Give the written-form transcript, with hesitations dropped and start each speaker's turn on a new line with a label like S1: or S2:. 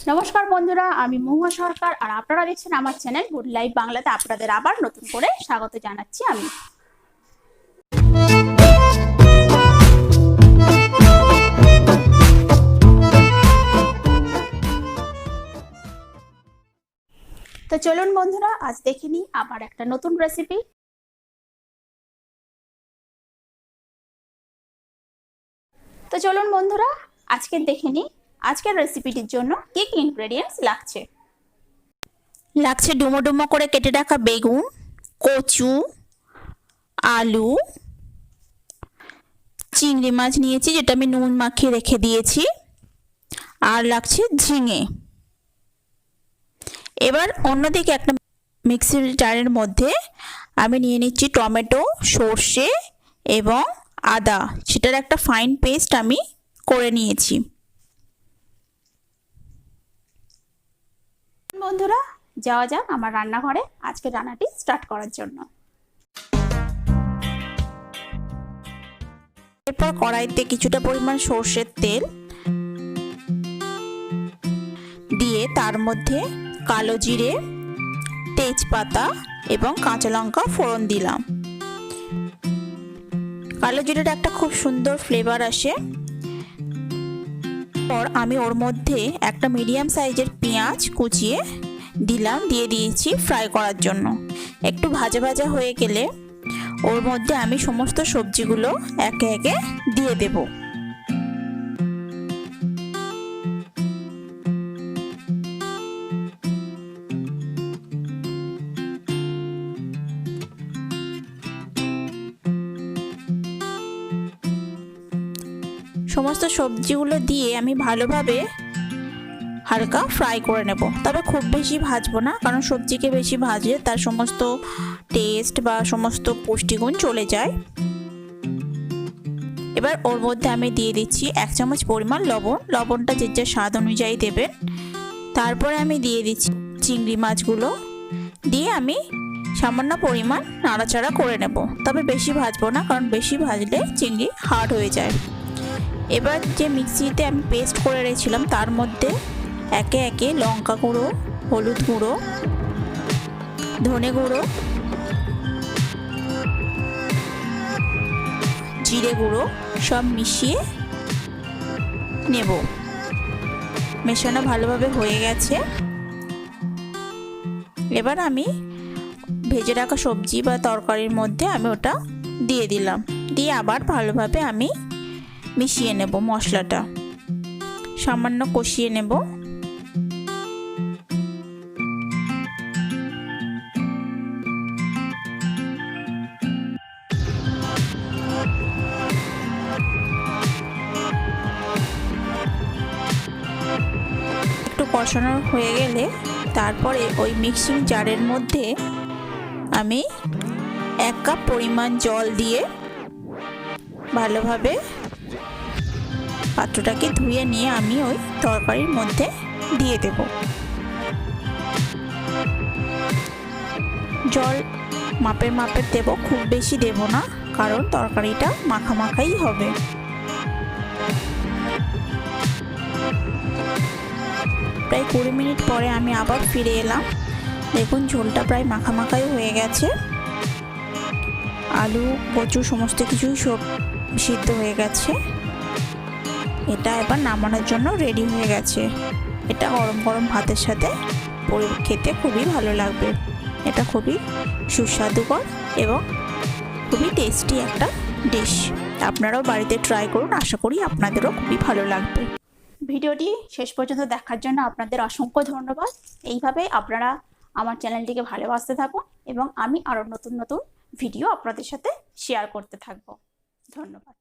S1: নমস্কার বন্ধুরা, আমি মহুয়া সরকার আর আপনারা দেখছেন আমার চ্যানেল গুড লাইফ বাংলাতে। আপনাদের আবার নতুন করে স্বাগত জানাচ্ছি আমি। তো চলুন বন্ধুরা, আজ দেখে নিই আবার একটা নতুন রেসিপি। তো চলুন বন্ধুরা, আজকে দেখে নিই আজকের রেসিপিটির জন্য কি কি ইনগ্রেডিয়েন্টস লাগছে। ডুমো ডুমো করে কেটে রাখা বেগুন, কচু, আলু, চিংড়ি মাছ নিয়েছি যেটা আমি নুন মাখিয়ে রেখে দিয়েছি, আর লাগছে ঝিঙে। এবার অন্যদিকে একটা মিক্সির জারের মধ্যে আমি নিয়ে নিচ্ছি টমেটো, সর্ষে এবং আদা, সেটার একটা ফাইন পেস্ট আমি করে নিয়েছি। বন্ধুরা, যাওয়া যাক আমার রান্নাঘরে আজকে রান্নাটি স্টার্ট করার জন্য। এরপর কড়াইতে কিছুটা পরিমাণ সর্ষের তেল দিয়ে তার মধ্যে কালো জিরে, তেজপাতা এবং কাঁচা লঙ্কা ফোড়ন দিলাম। কালো জিরের একটা খুব সুন্দর ফ্লেভার আসে। পর আমি ওর মধ্যে একটা মিডিয়াম সাইজের পেঁয়াজ কুচিয়ে দিলাম, দিয়ে দিয়েছি ফ্রাই করার জন্য। একটু ভাজা ভাজা হয়ে গেলে ওর মধ্যে আমি সমস্ত সবজিগুলো একে একে দিয়ে দেব। সমস্ত সবজিগুলো দিয়ে আমি ভালোভাবে হালকা ফ্রাই করে নেব, তবে খুব বেশি ভাজবো না, কারণ সবজিকে বেশি ভাজলে তার সমস্ত টেস্ট বা সমস্ত পুষ্টিগুণ চলে যায়। এবার ওর মধ্যে আমি দিয়ে দিচ্ছি 1 চামচ পরিমাণ লবণ। লবণটা যে যার স্বাদ অনুযায়ী দেবেন। তারপরে আমি দিয়ে দিচ্ছি চিংড়ি মাছগুলো, দিয়ে আমি সামান্য পরিমাণ নাড়াচাড়া করে নেব, তবে বেশি ভাজবো না, কারণ বেশি ভাজলে চিংড়ি হার্ড হয়ে যায়। এবার যে মিক্সিতে আমি পেস্ট করে রেখেছিলাম তার মধ্যে একে একে লঙ্কা গুঁড়ো, হলুদ গুঁড়ো, ধনে গুঁড়ো, জিরে গুঁড়ো সব মিশিয়ে নেব। মেশানো ভালোভাবে হয়ে গেছে। এবার আমি ভেজে রাখা সবজি বা তরকারির মধ্যে আমি ওটা দিয়ে দিলাম, দিয়ে আবার ভালোভাবে আমি মিশিয়ে নেব। মশলাটা সামান্য কষিয়ে নেব। একটু কষানো হয়ে গেলে তারপরে ওই মিক্সিং জারের মধ্যে আমি 1 কাপ পরিমাণ জল দিয়ে ভালোভাবে পাত্রটাকে ধুয়ে নিয়ে আমি ওই তরকারির মধ্যে দিয়ে দেব। জল মাপের মাপের দেব, খুব বেশি দেব না, কারণ তরকারিটা মাখা মাখাই হবে। প্রায় 20 মিনিট পরে আমি আবার ফিরে এলাম। দেখুন ঝোলটা প্রায় মাখা মাখাই হয়ে গেছে। আলু, কচু সমস্ত কিছুই সব সিদ্ধ হয়ে গেছে। এটা এবার নামানোর জন্য রেডি হয়ে গেছে। এটা গরম গরম ভাতের সাথে খেতে খুবই ভালো লাগবে। এটা খুবই সুস্বাদুকর এবং খুবই টেস্টি একটা ডিশ। আপনারাও বাড়িতে ট্রাই করুন, আশা করি আপনাদেরও খুবই ভালো লাগবে। ভিডিওটি শেষ পর্যন্ত দেখার জন্য আপনাদের অসংখ্য ধন্যবাদ। এইভাবে আপনারা আমার চ্যানেলটিকে ভালোবাসতে থাকুন এবং আমি আরও নতুন নতুন ভিডিও আপনাদের সাথে শেয়ার করতে থাকবো। ধন্যবাদ।